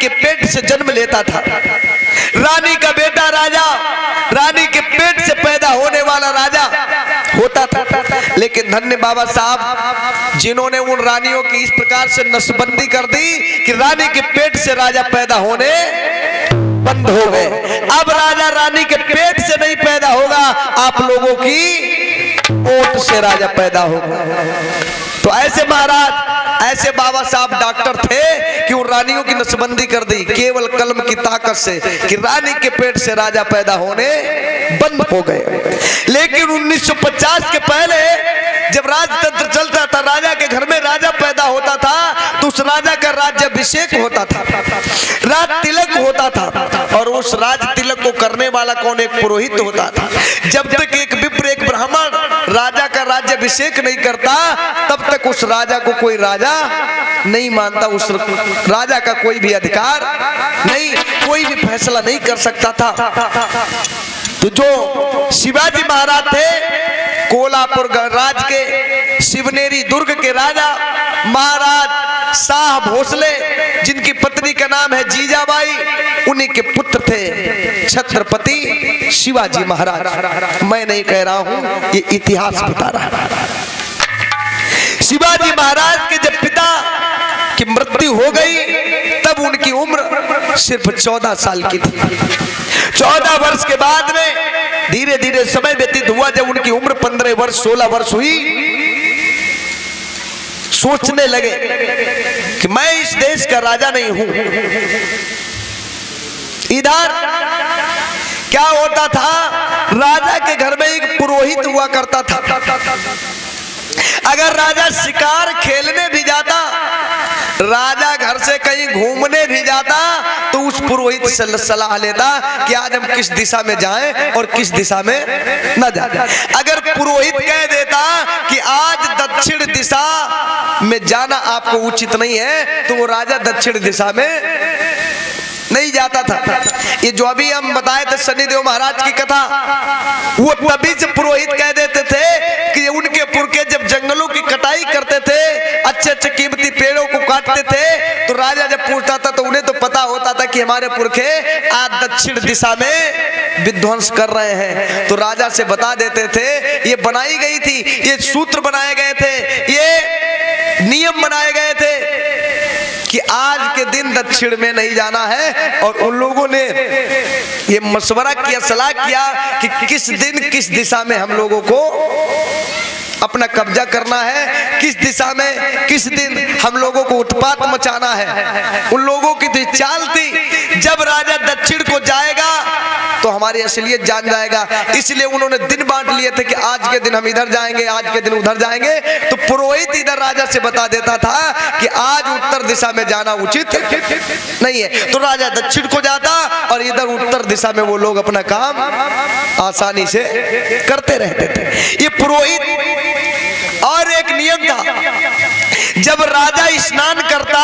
के पेट से जन्म लेता था। रानी का बेटा राजा, रानी के पेट से पैदा होने वाला राजा होता था। लेकिन धन्य बाबा साहब जिन्होंने उन रानियों की इस प्रकार से नसबंदी कर दी कि रानी के पेट से राजा पैदा होने बंद हो गए। अब राजा रानी के पेट से नहीं पैदा होगा, आप लोगों की ओट से राजा पैदा होगा। तो ऐसे महाराज, ऐसे बाबा साहब डॉक्टर थे कि उन रानियों की नसबंदी कर दी केवल कलम की ताकत से कि रानी के पेट से राजा पैदा होने बंद हो गए। लेकिन 1950 के पहले जब राजतंत्र चलता था, राजा के घर में राजा पैदा होता था तो उस राजा का राज्याभिषेक होता था, राज तिलक होता था। और उस राज तिलक को करने वाला कौन? एक पुरोहित होता था। जब तक एक विप्र, एक ब्राह्मण राजा का राज्याभिषेक नहीं करता तब तक उस राजा को कोई राजा नहीं मानता, उस राजा का कोई भी अधिकार नहीं, कोई भी फैसला नहीं कर सकता था। तो जो शिवाजी महाराज थे, कोल्हापुर राज के शिवनेरी दुर्ग के राजा महाराज शाह भोसले, जिनकी पत्नी का नाम है जीजाबाई, उन्हीं के पुत्र थे छत्रपति शिवाजी महाराज। मैं नहीं कह रहा हूं, ये इतिहास बता रहा है। शिवाजी महाराज के जब पिता की मृत्यु हो गई तब उनकी उम्र सिर्फ 14 साल की थी। 14 वर्ष के बाद में धीरे धीरे समय व्यतीत हुआ। जब उनकी उम्र 15 वर्ष 16 वर्ष हुई, सोचने लगे कि मैं इस देश का राजा नहीं हूं। इधर क्या होता था, राजा के घर में एक पुरोहित हुआ करता था। अगर राजा शिकार खेलने भी जाता, राजा घर से कहीं घूमने भी जाता, तो उस पुरोहित से सलाह लेता कि आज हम किस दिशा में जाएं और किस दिशा में न जाएं। अगर पुरोहित कह देता कि आज दक्षिण दिशा में जाना आपको उचित नहीं है, तो वो राजा दक्षिण दिशा में नहीं जाता था। ये जो अभी हम बताए थे शनिदेव महाराज की कथा, वो तभी से पुरोहित कह देते थे कि उनके पुरखे जब जंगलों की कटाई करते थे, अच्छे अच्छे कीमती पेड़ों को काटते थे, तो राजा जब पूछता था तो उन्हें तो पता होता था कि हमारे पुरखे आज दक्षिण दिशा में विध्वंस कर रहे हैं। तो राजा से बता देते थे, ये बनाई गई थी, ये सूत्र बनाए गए थे, ये नियम बनाए गए थे कि आज के दिन दक्षिण में नहीं जाना है। और उन लोगों ने ये मशवरा किया, सलाह किया कि किस दिन किस दिशा में हम लोगों को अपना कब्जा करना है, किस दिशा में किस दिन हम लोगों को उत्पात मचाना है। उन लोगों की तो चाल थी, जब राजा दक्षिण को जाएगा तो हमारी असलियत जान जाएगा। इसलिए उन्होंने दिन बांट लिए थे कि आज के दिन हम इधर जाएंगे, आज के दिन उधर जाएंगे। तो पुरोहित इधर राजा से बता देता था कि आज उत्तर दिशा में जाना उचित नहीं है, तो राजा दक्षिण को जाता और इधर उत्तर दिशा में वो लोग अपना काम आसानी से करते रहते थे। ये पुरोहित। और एक नियम था, जब राजा स्नान करता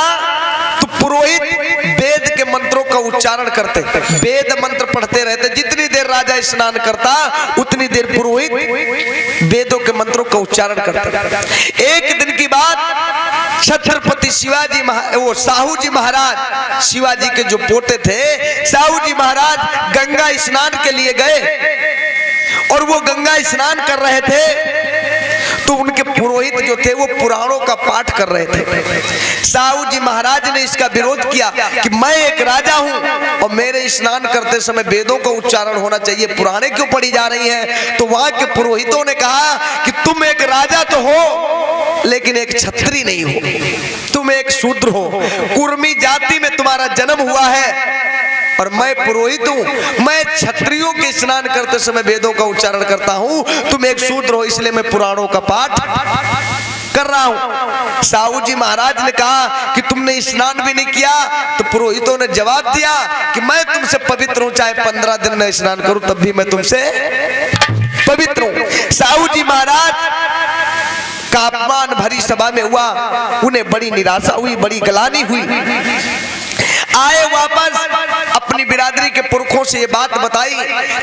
तो पुरोहित वेद के मंत्रों का उच्चारण करते, वेद मंत्र पढ़ते रहते। जितनी देर राजा स्नान करता उतनी देर पुरोहित वेदों के मंत्रों का उच्चारण करते। एक दिन की बात, छत्रपति शिवाजी वो साहू जी महाराज, शिवाजी के जो पोते थे, साहू जी महाराज गंगा स्नान के लिए गए और वो गंगा स्नान कर रहे थे। तो उनके पुरोहित जो थे वो पुराणों का पाठ कर रहे थे। साहू जी महाराज ने इसका विरोध किया कि मैं एक राजा हूं और मेरे स्नान करते समय वेदों का उच्चारण होना चाहिए, पुराने क्यों पढ़ी जा रही है। तो वहां के पुरोहितों ने कहा कि तुम एक राजा तो हो लेकिन एक क्षत्रिय नहीं हो, तुम एक शूद्र हो, कुर्मी जाति में तुम्हारा जन्म हुआ है और मैं पुरोहित हूं, मैं क्षत्रियों के स्नान करते समय वेदों का उच्चारण करता हूं, तुम एक शूद्र हो, इसलिए मैं पुराणों का पाठ कर रहा हूं। साहू जी महाराज ने कहा कि तुमने स्नान भी नहीं किया। तो पुरोहितों ने जवाब दिया कि मैं तुमसे पवित्र हूं, चाहे 15 दिन में स्नान करूं तब भी मैं तुमसे पवित्र हूं। साहू जी महाराज का अपमान भरी सभा में हुआ, उन्हें बड़ी निराशा हुई, बड़ी गलानी हुई। आए वापस अपनी बिरादरी के पुरखों से ये बात बताई,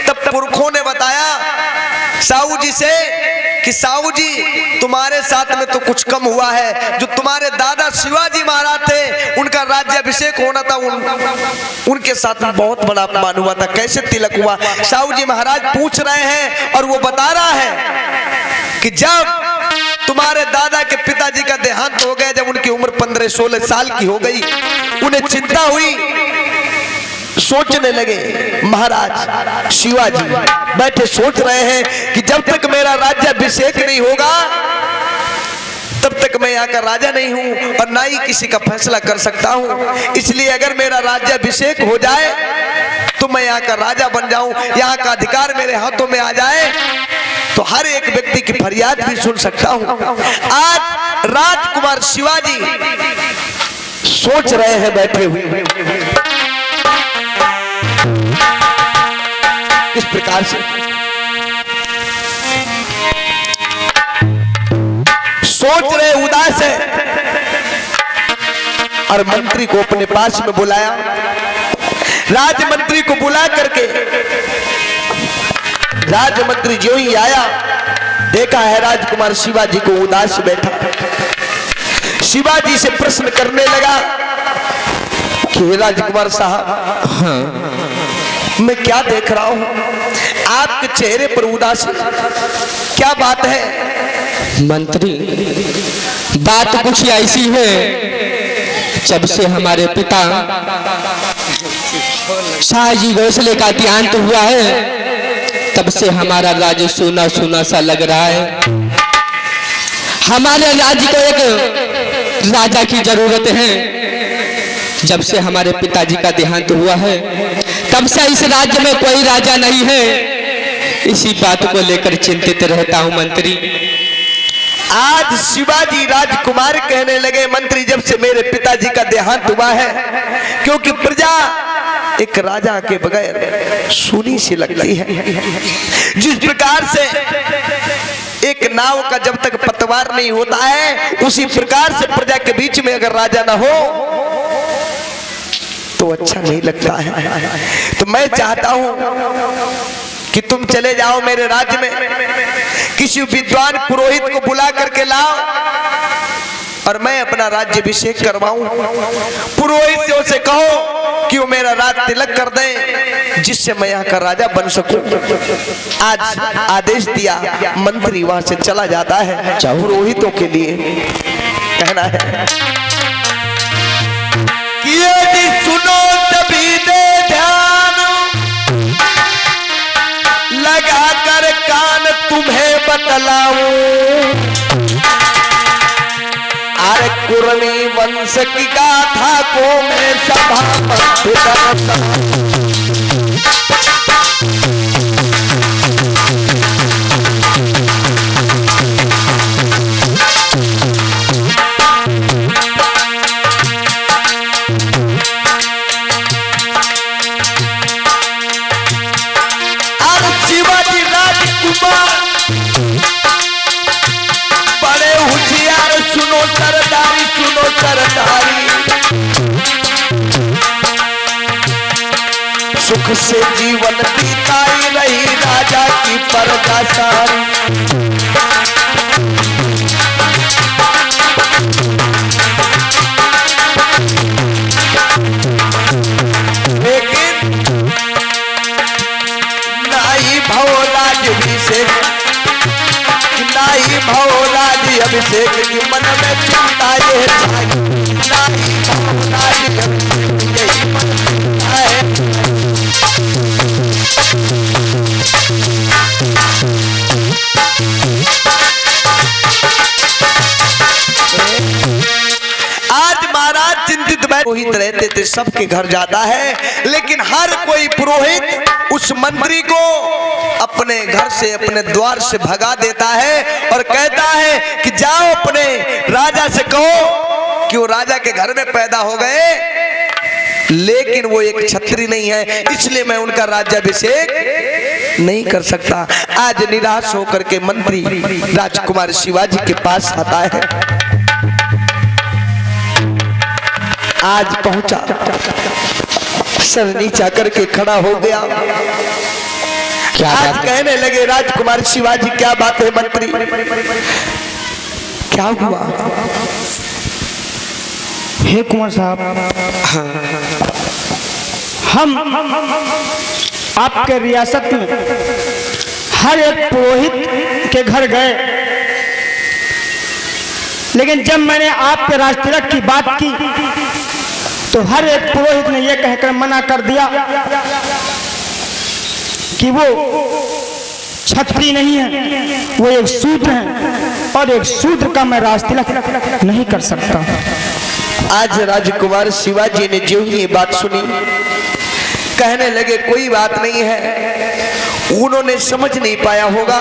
तब पुरखों ने बताया साहू जी से कि साहू जी तुम्हारे साथ में तो कुछ कम हुआ है, जो तुम्हारे दादा शिवाजी महाराज थे उनका राज्याभिषेक होना था, उनके साथ में बहुत बड़ा अपमान हुआ था, कैसे तिलक हुआ? साहू जी महाराज पूछ रहे हैं और वो बता रहा है कि जब तुम्हारे दादा के पिताजी का देहांत हो गया, जब उनकी उम्र 15-16 साल की हो गई, उन्हें चिंता हुई, सोचने लगे। महाराज शिवाजी बैठे सोच रहे हैं कि जब तक मेरा राज्याभिषेक नहीं होगा तब तक मैं यहाँ का राजा नहीं हूं और ना ही किसी का फैसला कर सकता हूं, इसलिए अगर मेरा राज्याभिषेक हो जाए तो मैं यहाँ का राजा बन जाऊं, यहाँ का अधिकार मेरे हाथों में आ जाए तो हर एक व्यक्ति की फरियाद भी सुन सकता हूं। आज राजकुमार शिवाजी सोच रहे हैं बैठे हुए किस प्रकार से सोच रहे, उदास है, और मंत्री को अपने पास में बुलाया। राजमंत्री को बुला करके राजमंत्री जो ही आया, देखा है राजकुमार शिवाजी को उदास बैठा। शिवाजी से प्रश्न करने लगा कि राजकुमार साहब, हाँ, मैं क्या देख रहा हूं, आपके चेहरे पर उदासी, क्या बात है? मंत्री, बात कुछ ऐसी है, जब से हमारे पिता शाहजी भोसले का देहांत हुआ है, तब से हमारा राज्य सूना सूना सा लग रहा है। हमारे राज्य को एक राजा की जरूरत है। जब से हमारे पिताजी का देहांत हुआ है, तब से इस राज्य में कोई राजा नहीं है। इसी बात को लेकर चिंतित रहता हूं मंत्री। आज शिवाजी राजकुमार कहने लगे, मंत्री, जब से मेरे पिताजी का देहांत हुआ है, क्योंकि प्रजा एक राजा के बगैर सूनी सी लगती है। जिस प्रकार से एक नाव का जब तक पतवार नहीं होता है, उसी प्रकार से प्रजा के बीच में अगर राजा ना हो तो अच्छा नहीं लगता है। तो मैं चाहता हूं कि तुम चले जाओ मेरे राज्य में, किसी विद्वान पुरोहित को बुला करके लाओ और मैं अपना राज्याभिषेक करवाऊं। पुरोहित से उसे कहो कि वो मेरा राज तिलक कर दे, जिससे मैं यहाँ का राजा बन सकूं। आज आदेश दिया, मंत्री वहां से चला जाता है। पुरोहितों के लिए कहना है कि यदि सुनो तभी दे ध्यान, लगा कर कान तुम्हें बतलाऊं, अरे कुरनी वंश की गाथा को मैं सभा में बड़े होशियार, सुनो सरदारी, सुनो सरदारी, सुख से जीवन बीताई रही राजा की प्रजा सारी। लेकिन नाई भवराज अभिषेक, नाई भवराज अभिषेक की मन में चिंता ये छाई, नाई भवराज अभिषेक यही मन में है। आज महाराज चिंतित पुरोहित रहते थे, सबके घर जाता है, लेकिन हर कोई पुरोहित उस मंत्री को अपने घर से, अपने द्वार से भगा देता है और कहता है कि जाओ अपने राजा से कहो कि वो राजा के घर में पैदा हो गए, लेकिन वो एक छत्री नहीं है, इसलिए मैं उनका राज्याभिषेक नहीं कर सकता। आज निराश होकर के मंत्री राजकुमार शिवाजी के पास आता है। आज पहुंचा, सर नीचा करके खड़ा हो गया। क्या आज बात है? कहने लगे राजकुमार शिवाजी क्या बात है मंत्री, क्या हुआ? हे कुंवर साहब, हम आपके रियासत में हर एक पुरोहित के घर गए, लेकिन जब मैंने आपके राज तिलक की बात की तो हर एक पुरोहित ने यह कहकर मना कर दिया कि वो क्षत्रिय नहीं है, वो एक शूद्र है और एक शूद्र का मैं राज तिलक नहीं कर सकता। आज राजकुमार शिवाजी ने जो ही ये बात सुनी, कहने लगे कोई बात नहीं है, उन्होंने समझ नहीं पाया होगा,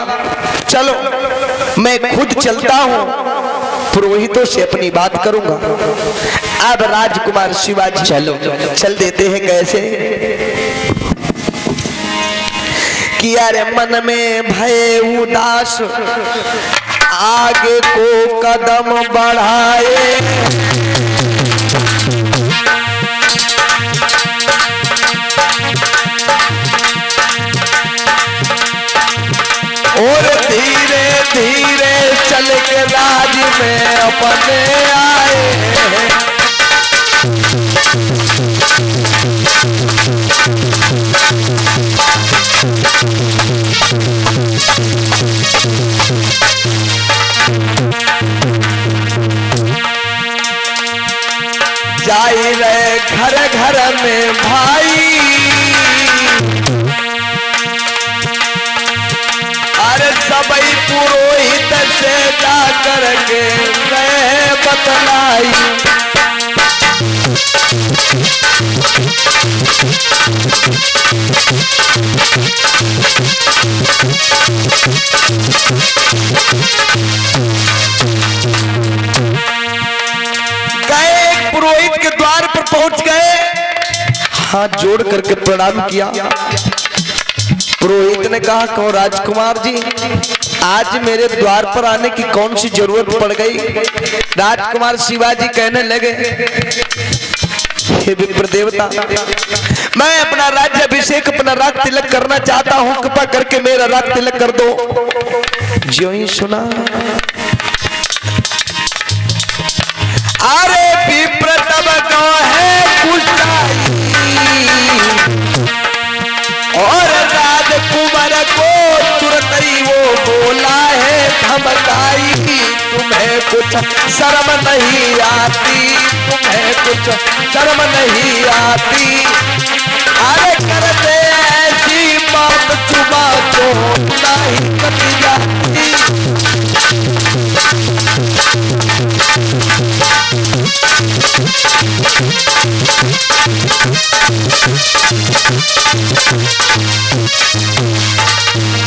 चलो मैं खुद चलता हूं, पुरोहितों से अपनी बात करूंगा। अब राजकुमार शिवाजी चलो चल देते हैं। कैसे कि यार मन में भय उदास, आगे को कदम बढ़ाए, और धीरे धीरे चल के राज में अपने आए। जाई रहे घर घर में भाई, अरे सबई पुरोहित से जा करके मैं बतलाई। गए पुरोहित के द्वार पर पहुंच गए, हाथ जोड़ करके प्रणाम किया। पुरोहित ने कहा कहो राजकुमार जी, आज मेरे द्वार पर आने की कौन सी जरूरत पड़ गई? राजकुमार शिवाजी कहने लगे हे विप्र देवता, मैं अपना राज्य अभिषेक, अपना राज तिलक करना चाहता हूं, कृपा करके मेरा राज तिलक कर दो। जो ही सुना, अरे विप्र तब तो है कुशाई, और राजकुमार को तुरंत ही वो बोला है धमकाई, तुम्हें कुछ शर्म नहीं आती, तुम्हें कुछ शर्म नहीं आती, अरे करते ऐसी बात चुमा तो नहीं कटी जाती।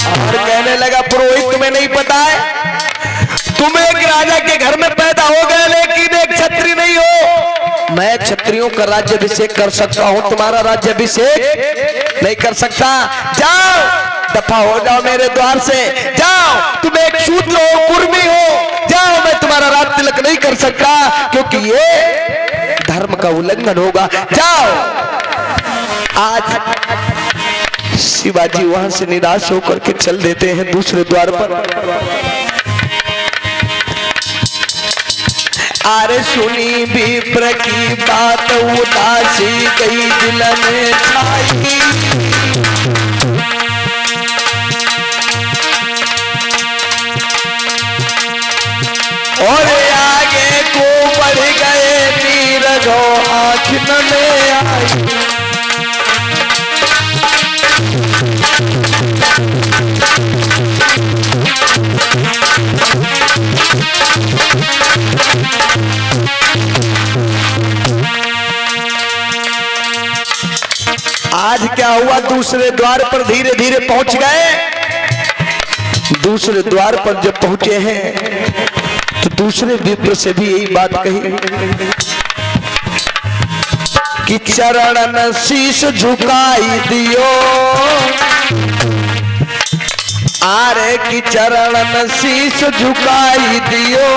और कहने लगा पुरोहित तुम्हें नहीं पता है, तुम एक राजा के घर में पैदा हो गए लेकिन एक क्षत्रिय नहीं हो। मैं क्षत्रियों का राज्याभिषेक कर सकता हूं, तुम्हारा राज्याभिषेक नहीं कर सकता। जाओ, दफा हो जाओ मेरे द्वार से, जाओ, तुम एक शूद्र हो, कुर्मी हो, जाओ, मैं तुम्हारा राज तिलक नहीं कर सकता क्योंकि ये धर्म का उल्लंघन होगा, जाओ। आज शिवाजी वहां से निराश होकर के चल देते हैं दूसरे द्वार पर। अरे सुनी विप्र की बात उदासी गई दिल में छाई, और आगे को बढ़ गए नीरज आँख में आई। आज क्या हुआ, दूसरे द्वार पर धीरे धीरे पहुंच गए। दूसरे द्वार पर जब पहुंचे हैं तो दूसरे विप्र से भी यही बात कही कि चरण शीश झुकाई दियो, आरे की चरण शीश झुकाई दियो,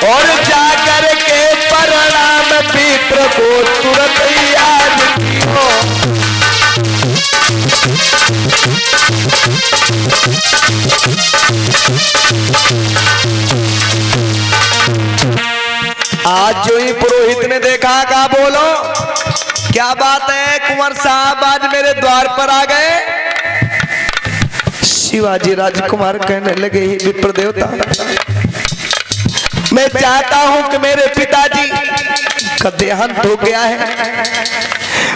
और जाकर के प्रणाम विप्र को तुरंत याद कियो। आज जो ही पुरोहित ने देखा, कहा बोलो क्या बात है कुंवर साहब, आज मेरे द्वार पर आ गए। शिवाजी राजकुमार कहने लगे, ही विप्र देवता, मैं चाहता हूं कि मेरे पिताजी का देहांत हो गया है,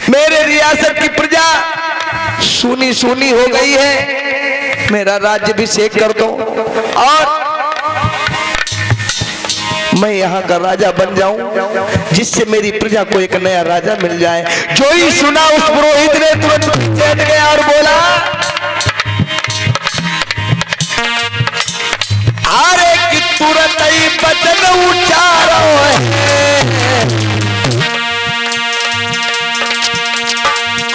मेरे रियासत की प्रजा सुनी सुनी हो गई है, मेरा राज्याभिषेक कर दो और मैं यहाँ का राजा बन जाऊं, जिससे मेरी प्रजा को एक नया राजा मिल जाए। जो ही सुना उस पुरोहित ने तुरंत चैन गया और बोला, अरे कि तुरंत ही बचन उच्चारो है,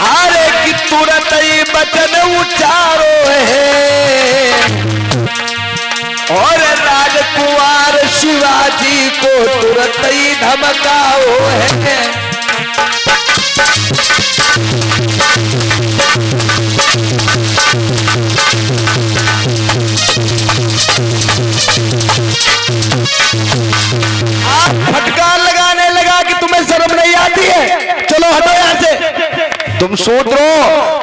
अरे कि तुरंत ही बचन उच्चारो है और राजकुमार शिवाजी को तुरंत ही धमकाओ है। आप फटकार लगाने लगा कि तुम्हें शर्म नहीं आती है, चलो हटो यहाँ से। तुम शूद्रो,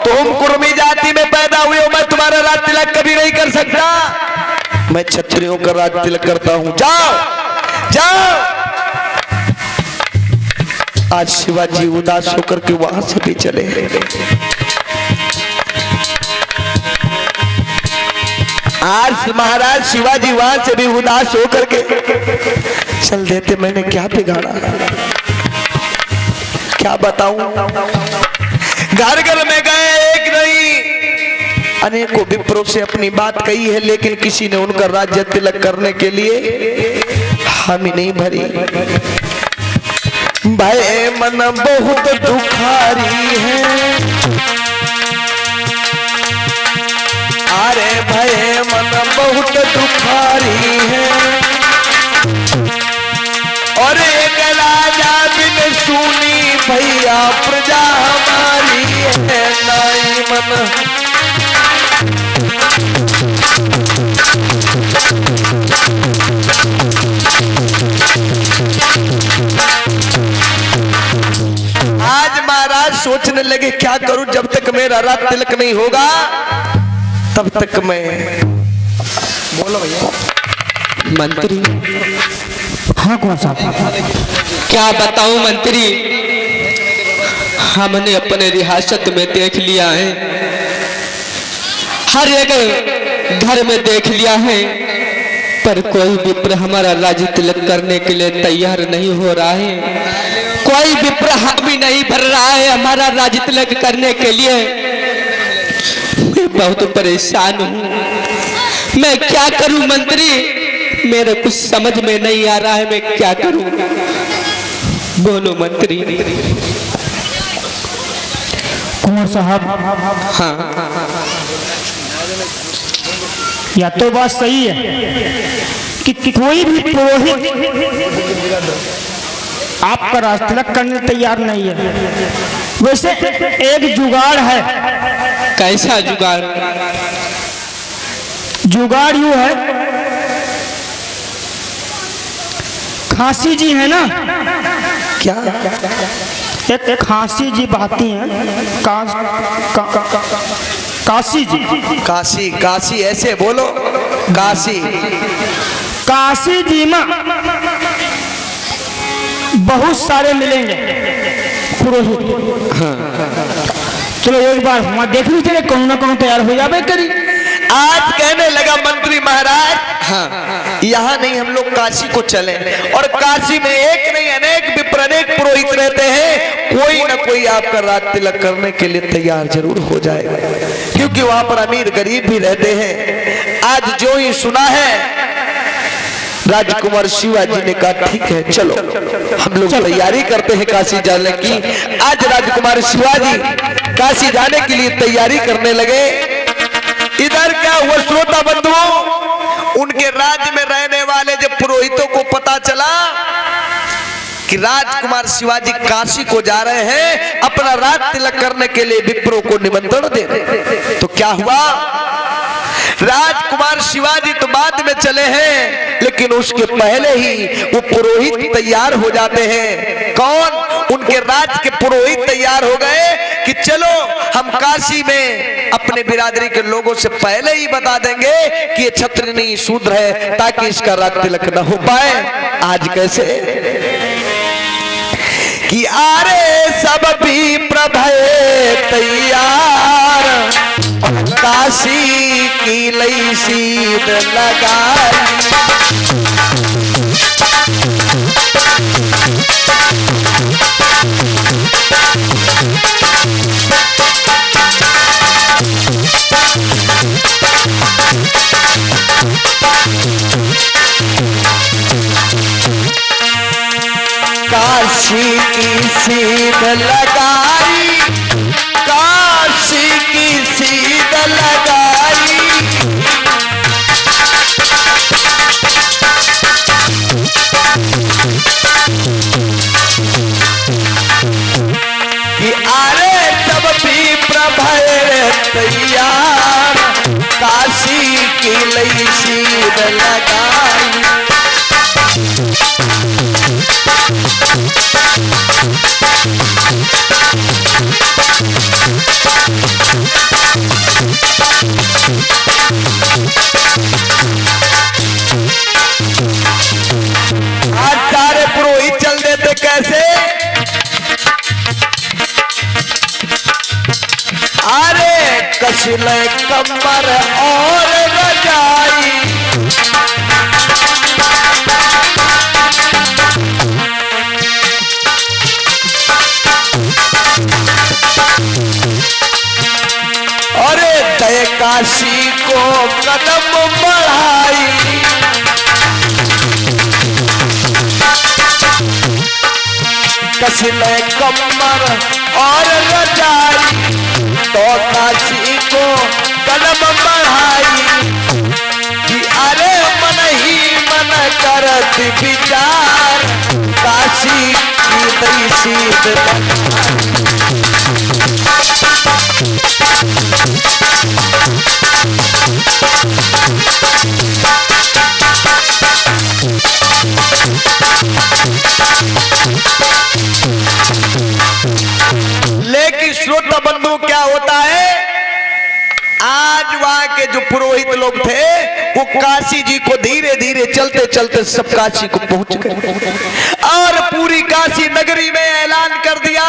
तुम कुर्मी जाति में पैदा हुए हो, मैं तुम्हारा राज तिलक कभी नहीं कर सकता, मैं क्षत्रियों का राज तिलक करता हूं, जाओ जाओ। आज शिवाजी उदास होकर के वहां से भी चले गए। आज महाराज शिवाजी वहां से भी उदास होकर के चल देते, मैंने क्या बिगाड़ा, क्या बताऊं। घर घर में गए, एक नहीं अनेकों विप्रों से अपनी बात कही है, लेकिन किसी ने उनका राज्य तिलक करने के लिए हामी नहीं भरी। भय मन बहुत दुखारी है, अरे भय मन बहुत दुखारी है और एक राजा बिन सुनी भैया प्रजा हमारी है, नाई मन आज महाराज सोचने लगे क्या करूं, जब तक मेरा राज तिलक नहीं होगा तब तक मैं, बोलो भैया। मंत्री, हाँ कौन साहब, क्या बताऊं मंत्री, हमने अपने रियासत में देख लिया है, हर एक घर में देख लिया है, पर कोई विप्र हमारा राज्य तिलक करने के लिए तैयार नहीं हो रहा है, कोई विप्र हामी नहीं भर रहा है हमारा राज्य तिलक करने के लिए। मैं बहुत परेशान हूँ, मैं क्या करूं मंत्री, मेरे कुछ समझ में नहीं आ रहा है, मैं क्या करूं, बोलो मंत्री। कुंवर साहब, हाँ, या तो बात सही है कि कोई भी पुरोहित आपका राज तिलक करने तैयार नहीं है, वैसे एक जुगाड़ है। कैसा जुगाड़? जुगाड़ यूं है, खांसी जी है ना, क्या एक खांसी जी बहाती हैं, काशी जी, काशी, काशी ऐसे बोलो, काशी, काशी जी में बहुत सारे मिलेंगे पुरोहित। चलो एक बार वहां देख लीजिए, कहूँ ना कहूँ तैयार हो जाए करी। आज कहने लगा मंत्री महाराज, हाँ यहाँ नहीं, हम लोग काशी को चले, और काशी में एक नहीं अनेक विप्र, अनेक पुरोहित रहते हैं, कोई ना कोई आपका राज तिलक करने के लिए तैयार जरूर हो जाएगा, क्योंकि वहां पर अमीर गरीब भी रहते हैं। आज जो ही सुना है, राजकुमार शिवाजी ने कहा ठीक है चलो, हम लोग तैयारी करते हैं काशी जाने की। आज राजकुमार शिवाजी काशी जाने के लिए तैयारी करने लगे। इधर क्या हुआ श्रोता बंधुओं, उनके राज्य में रहने वाले जब पुरोहितों को पता चला कि राजकुमार शिवाजी काशी को जा रहे हैं अपना राज तिलक करने के लिए विप्रों को निमंत्रण दे रहे। तो क्या हुआ, राजकुमार शिवाजी तो बाद में चले हैं, लेकिन उसके पहले ही वो पुरोहित तैयार हो जाते हैं। कौन? उनके राज के पुरोहित तैयार हो गए कि चलो हम काशी में अपने बिरादरी के लोगों से पहले ही बता देंगे कि ये क्षत्रिय नहीं शूद्र है, ताकि इसका राज तिलक न हो पाए। आज कैसे कि आरे सब भी प्रभय तैयार, काशी की लई सीध लगाई। काशी की सीध लगाई, काशी की सीध लगाई। कि आरे सब भी प्रभय तैयार, काशी की लई सीध लगाई। आज सारे पुरोहित चल देते कैसे? अरे कसले कमर और रजाई, अरे तय काशी को कदम बढ़ाई। कसले कमर और रजाई, तो काशी को कदम बढ़ाई। कि अरे मन ही मन करत विचार, काशी की दई सीध लगाई। लेकिन श्रोता बंधु क्या होता है, आज वहां के जो पुरोहित लोग थे वो काशी जी को धीरे धीरे चलते चलते सब काशी को पहुंच गए और पूरी काशी नगरी में ऐलान कर दिया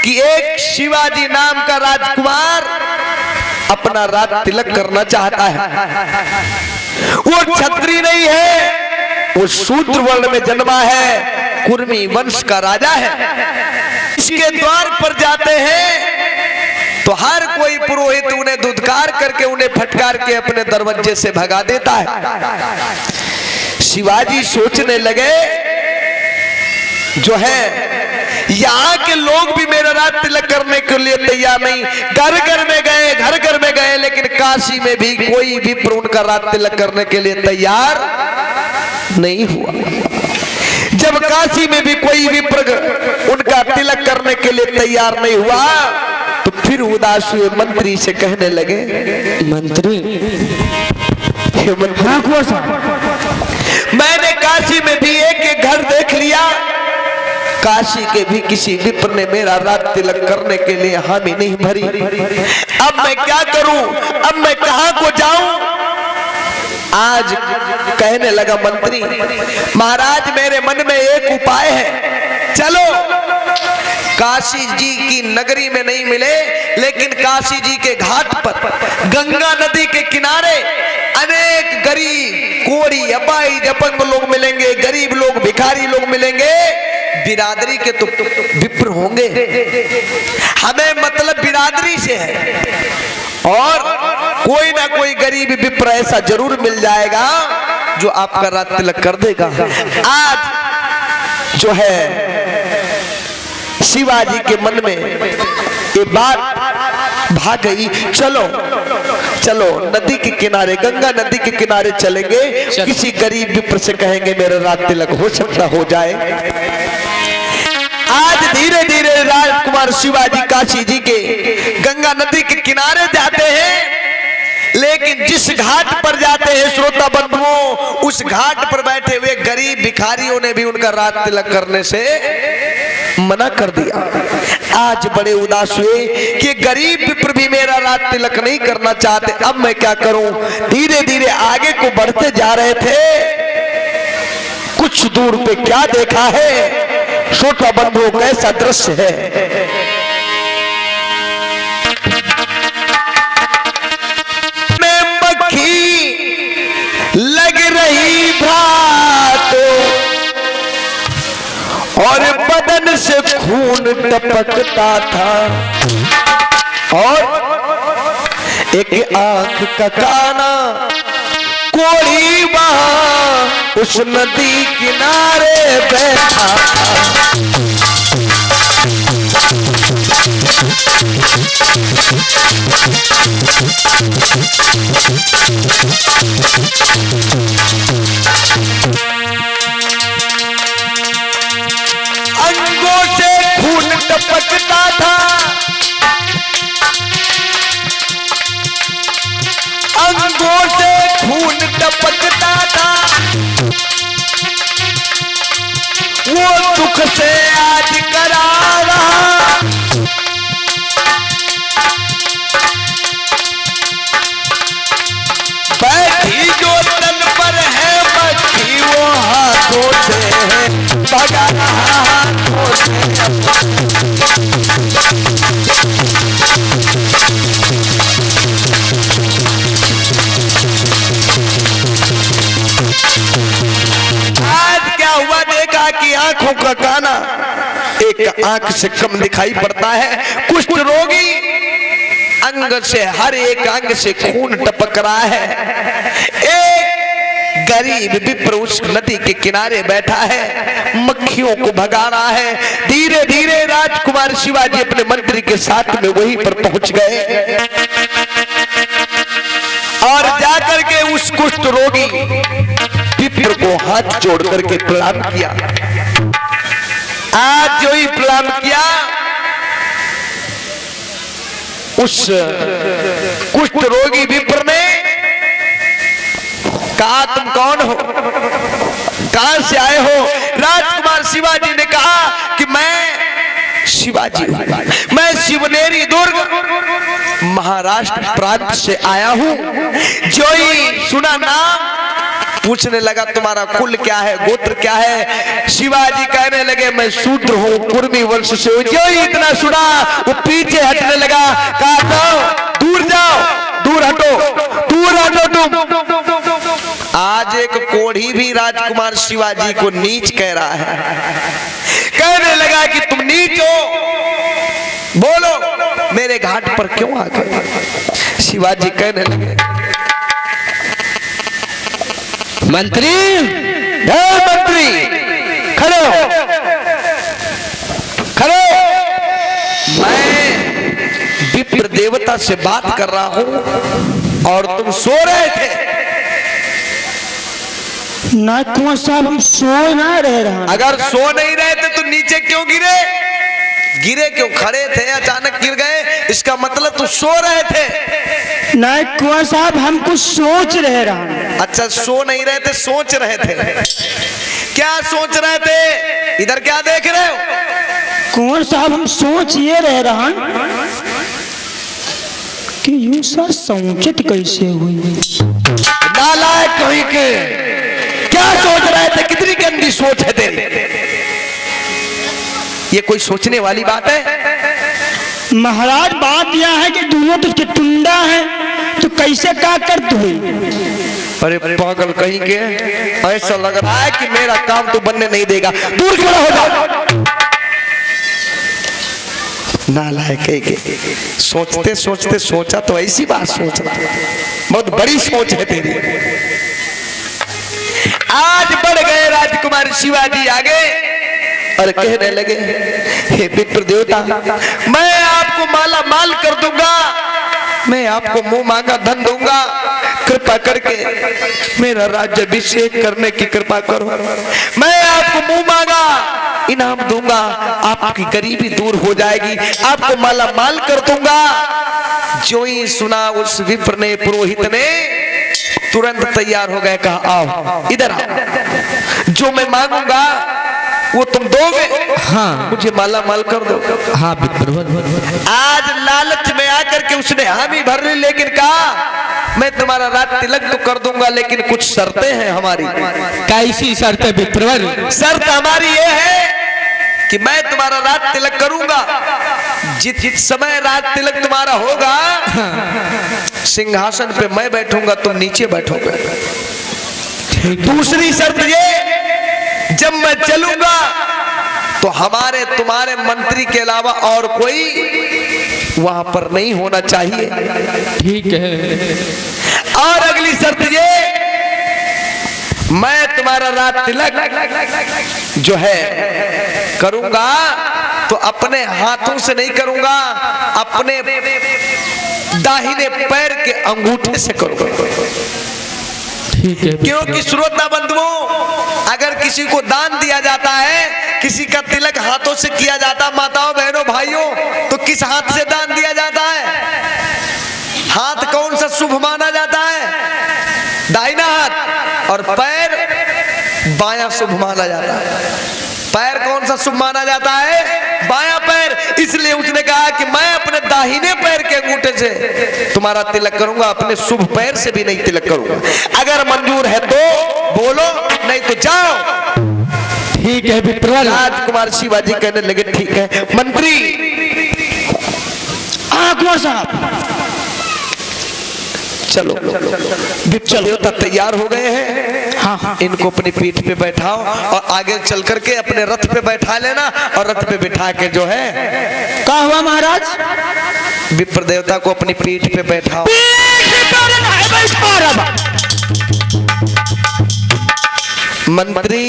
कि एक शिवाजी नाम का राजकुमार अपना राज तिलक करना चाहता है। वो क्षत्रिय नहीं है, वो शूद्र वर्ण में जन्मा है, कुर्मी वंश का राजा है। इसके द्वार पर जाते हैं तो हर कोई पुरोहित उन्हें धुतकार करके उन्हें फटकार के अपने दरवाजे से भगा देता है। शिवाजी सोचने लगे जो है यहाँ के लोग भी मेरा राज तिलक करने के लिए तैयार नहीं। घर घर में गए, घर घर में गए, लेकिन काशी में भी कोई भी उनका राज तिलक करने के लिए तैयार नहीं हुआ। जब काशी में भी कोई भी उनका तिलक करने के लिए तैयार नहीं हुआ तो फिर उदास हुए मंत्री से कहने लगे, मंत्री मैंने काशी में भी एक घर देख लिया, काशी के भी किसी विप्र ने मेरा राज तिलक करने के लिए हामी नहीं भरी। अब मैं क्या करूं, अब मैं कहां को जाऊं? आज कहने लगा मंत्री, महाराज मेरे मन में एक उपाय है, चलो काशी जी की नगरी में नहीं मिले लेकिन काशी जी के घाट पर गंगा नदी के किनारे अनेक गरीब कोरी अपाई अपंग लोग मिलेंगे, गरीब लोग भिखारी लोग मिलेंगे, बिरादरी के तो विप्र होंगे, हमें मतलब बिरादरी से है और कोई ना कोई गरीब विप्र ऐसा जरूर मिल जाएगा जो आपका राज तिलक कर देगा। आज जो है शिवाजी के मन में ये बात भाग गई, चलो चलो नदी के किनारे, गंगा नदी के किनारे चलेंगे, किसी गरीब विप्र से कहेंगे मेरा रात तिलक हो सकता हो जाए। आज धीरे धीरे राजकुमार शिवाजी काशी जी के गंगा नदी के किनारे जाते हैं, लेकिन जिस घाट पर जाते हैं श्रोता बंधुओं, उस घाट पर बैठे हुए गरीब भिखारियों ने भी उनका रात तिलक करने से मना कर दिया। आज बड़े उदास हुए कि गरीब विप्र भी मेरा रात तिलक नहीं करना चाहते, अब मैं क्या करूं। धीरे धीरे आगे को बढ़ते जा रहे थे, कुछ दूर पे क्या देखा है श्रोता बंधुओं, कैसा दृश्य है। लग रही भ्रात और बदन से खून टपकता था, और एक आंख का काना कोढ़ी वहां उस नदी किनारे बैठा था। अंगों से खून टपकता था, अंगों से खून टपकता था, वो दुख से आज करारा। बैठी जो तन पर है मक्खी, वो हाथों से है भगा हाथों से। आज क्या हुआ, देखा कि आंखों का काना एक आंख से कम दिखाई पड़ता है। कुष्ठ रोगी अंग से, हर एक अंग से खून टपक रहा है। एक गरीब विप्र उस नदी के किनारे बैठा है, मक्खियों को भगा रहा है। धीरे धीरे राजकुमार शिवाजी अपने मंत्री के साथ में वहीं पर पहुंच गए और जाकर के उस कुष्ठ रोगी विप्र को हाथ जोड़ करके प्रणाम किया। आज जो ही प्रणाम किया, उस कुष्ठ रोगी विप्र ने कहा तुम कौन हो, कहां से आए हो। राजकुमार शिवाजी ने कहा कि मैं शिवाजी हूं, मैं शिवनेरी दुर्ग महाराष्ट्र प्रांत से आया हूं। जो ही सुना नाम, पूछने लगा तुम्हारा कुल क्या है, गोत्र क्या है। शिवाजी कहने लगे मैं शूद्र हूं, कुर्मी वंश से हूं। जो ही इतना सुना वो पीछे हटने लगा, कहा जाओ दूर जाओ, दूर हटो, दूर हटो तुम। आज एक कोढ़ी भी राजकुमार शिवाजी को नीच कह रहा है, कहने लगा कि तुम नीच हो, बोलो मेरे घाट पर क्यों आ गए। शिवाजी कहने लगे मंत्री, मंत्री खड़े हो, खड़े हो। मैं विप्र देवता से बात कर रहा हूं और तुम सो रहे थे। ना कुंवर साहब हम सो ना रह रहा। अगर सो नहीं रहे थे तो नीचे क्यों गिरे, गिरे क्यों, खड़े थे अचानक गिर गए, इसका मतलब तुम सो रहे थे। ना कुंवर साहब हम कुछ सोच रहे रहा। अच्छा सो नहीं रहे थे, सोच रहे थे। क्या सोच रहे थे, इधर क्या देख रहे हो। कुंवर साहब हम सोच ये रह रहा कि यूं सर संचित कैसे हुई। नालायक कहीं के, क्या सोच रहे थे, कितनी गंदी सोच है तेरी। ये कोई सोचने वाली बात है। महाराज बात यह है कि दोनों तो उसके टुंडा है, तो कैसे क्या करते हुई। अरे पागल कहीं के, ऐसा लग रहा है कि मेरा काम तो बनने नहीं देगा, दूर खड़ा हो जाओ। नालायक कहीं के, सोचते सोचते सोचा तो ऐसी बात सोच रहा, बहुत बड़ी सोच है तेरी। आज बढ़ गए राजकुमार शिवाजी आगे और कहने लगे हे विप्र देवता, मैं आपको माला माल कर दूंगा, मैं आपको मुंह मांगा धन दूंगा, कृपा करके मेरा राज्याभिषेक करने की कृपा करो। मैं आपको मुंह मांगा इनाम दूंगा, आपकी गरीबी दूर हो जाएगी, आपको माला माल कर दूंगा। जो ही सुना उस विप्र ने, पुरोहित ने तुरंत तैयार हो गए, कहा आओ इधर आओ, जो मैं मांगूंगा वो तुम दोगे। हाँ मुझे माला माल कर दो। हाँ विप्र। आज लालच में आकर के उसने हामी भर ली, लेकिन कहा मैं तुम्हारा रात तिलक तो कर दूंगा, लेकिन कुछ शर्तें हैं हमारी। कैसी शर्त है विप्रवर? शर्त हमारी ये है कि मैं तुम्हारा रात तिलक करूंगा, जित समय रात तिलक तुम्हारा होगा, सिंहासन पे मैं बैठूंगा, तुम नीचे बैठोगे। दूसरी शर्त ये, जब मैं चलूंगा तो हमारे तुम्हारे मंत्री के अलावा और कोई वहां पर नहीं होना चाहिए। ठीक है। और अगली शर्त ये, मैं तुम्हारा रात तिलक जो है करूंगा तो अपने हाथों से नहीं करूंगा, अपने दाहिने पैर के अंगूठे से करूंगा। ठीक है। क्योंकि श्रोता बंधुओं, अगर किसी को दान दिया जाता है, किसी का तिलक हाथों से किया जाता, माताओं बहनों भाइयों, तो किस हाथ से दान दिया जाता है? हाथ कौन सा शुभ माना जाता है? दाहिना हाथ। और पैर बायां शुभ माना जाता है। पैर कौन सा शुभ माना जाता है? बायां पैर। इसलिए उसने कहा कि मैं अपने दाहिने पैर के अंगूठे से तुम्हारा तिलक करूंगा, अपने शुभ पैर से भी नहीं तिलक करूंगा। अगर मंजूर है तो बोलो, नहीं तो जाओ। ठीक है विप्रवर। राजकुमार शिवाजी कहने लगे ठीक है। मंत्री कुंवर साहब चलो, विप्र देवता तैयार हो गए हैं। हाँ हाँ। इनको अपनी पीठ पे बैठाओ और आगे चल करके अपने रथ पे बैठा लेना, और रथ पे बिठा के जो है, क्या हुआ महाराज? विप्र देवता को अपनी पीठ पे बैठाओ। मंत्री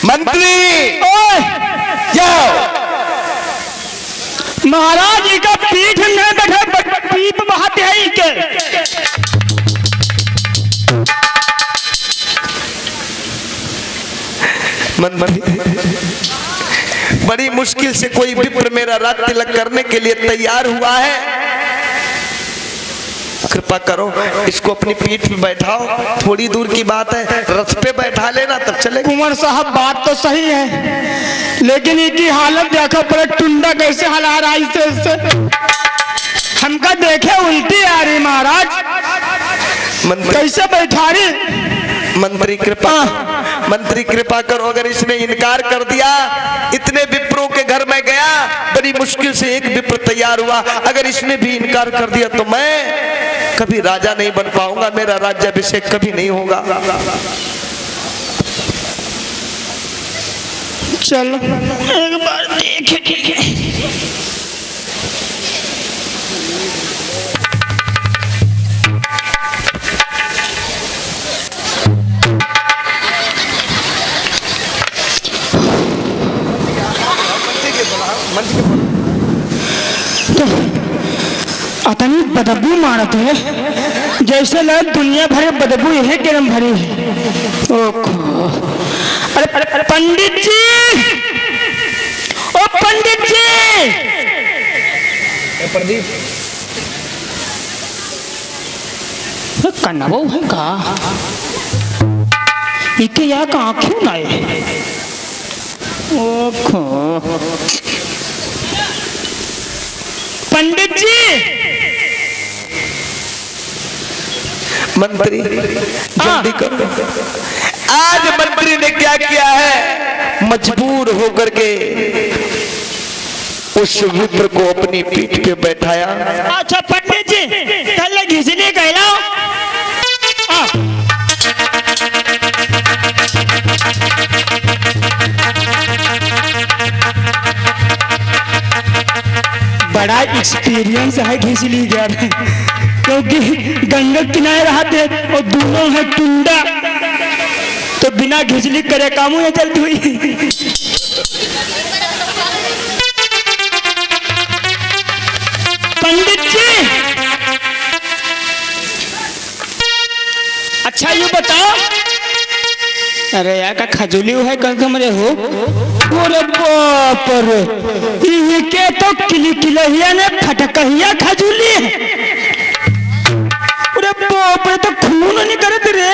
मंत्री जाओ। महाराज जी का पीठ में बैठे, पीठ बहाते हैं के। बड़ी मुश्किल से कोई विप्र मेरा रात तिलक करने के लिए तैयार हुआ है, कृपा करो इसको अपनी पीठ पे बैठाओ। थोड़ी दूर की बात है, रथ पे बैठा लेना तब चले। कुंवर साहब बात तो सही है, लेकिन इनकी हालत देखो, पर टुंडा कैसे हला रहा है इससे। हमका देखे उल्टी आ रही महाराज, कैसे बैठा रही। मंत्री कृपा करो, अगर इसने इनकार कर दिया, इतने विप्रों के घर में गया, बड़ी मुश्किल से एक विप्र तैयार हुआ, अगर इसने भी इनकार कर दिया तो मैं कभी राजा नहीं बन पाऊंगा, मेरा राज्याभिषेक कभी नहीं होगा। चलो एक बार देखे। अतनी बदबू मारते है, जैसे लग दुनिया भरे बदबू यही गर्म भरी है। अरे पंडित जी, ओ पंडित जी, प्रदीप कन्नबो है का? इके यहाँ का आँखें लाए। ओखो पंडित जी। मंत्री जल्दी करो। आज मंत्री ने क्या किया है, मजबूर होकर के उस विप्र को अपनी पीठ पे बैठाया। अच्छा पंडित जी, कल घिसने कहलाओ। बड़ा एक्सपीरियंस है घिसली गया, क्योंकि गंगा किनारे रहते और दोनों है टुंडा, तो बिना घिसली करे कामों है चलती हुई। पंडित जी, अच्छा ये बताओ, अरे यार का खजूली है कल कमरे हो? अरे बाप रे, ये के तो किलहिया ने फटकहिया खजूली है। अरे बाप रे, तो खून नहीं करत रे।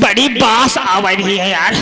बड़ी बास आ रही है यार।